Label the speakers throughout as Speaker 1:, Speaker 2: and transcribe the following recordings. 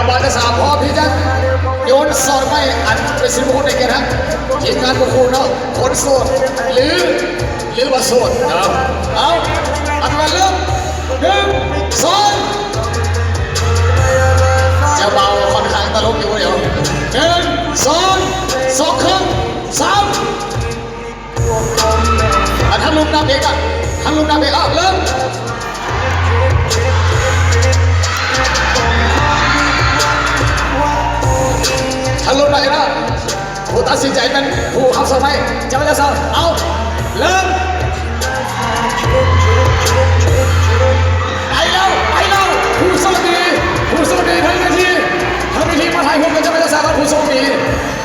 Speaker 1: บอลจะสามพร้อมที่จะโยนสอดไปอันเป็นสิบคนในเกมครับทีมงานพวกคุณเนาะคนโสดหรือว่าโสดเนาะเอาอันมาเริ่ม1 2จะเบาค่อนข้างตลกอยู่เดี๋ยว1 2 ครึ่ง3ทำลูกน้ำเองอ่ะทำลูกน้ำเองอ่ะเริ่มทำลูกไหนนะผู้ตัดสินใจเป็นผู้ขับสมัยจะไม่จะสอนเอาเริ่มไปแล้วผู้โชคดีทั้งเวทีมาถ่ายรูปกันจะไม่จะสอนผู้โชคดี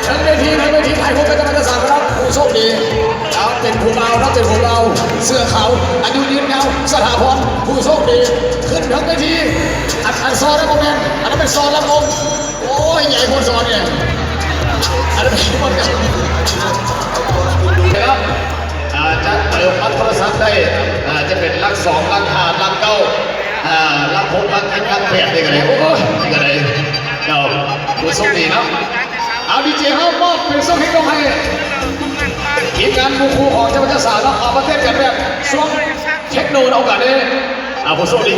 Speaker 1: ทั้งเวทีถ่ายรูปกันจะไม่จะสอนครับผู้โชคดีเอาเป็นผู้เบาครับเป็นผู้เบาเสื้อขาวอายุยืนยาวสถาพรผู้โชคดีขึ้นทั้งเวทีอันซอแล้วโมเมนต์อันนั้นเป็นซอแล้วงงโอ้ยใหญ่คนซอเนี่ยอันนั้นเป็นคนกันครับจะเติมอัตราสัตว์ได้จะเป็นลัก2ลัก5ลัก9ลัก6ลัก7ลัก8นี่ก็ได้โอ้ยนี่ก็ได้เจ้าผู้โชคดีนะเอาดีเจเฮามอบเป็นโชคให้น้องให้ทีมงานผู้ครูของเจ้าพระเจ้าสาวแล้วขอประเทศกันแบบช่วงเทคโนโลยีเอากันเลยผู้โชคดี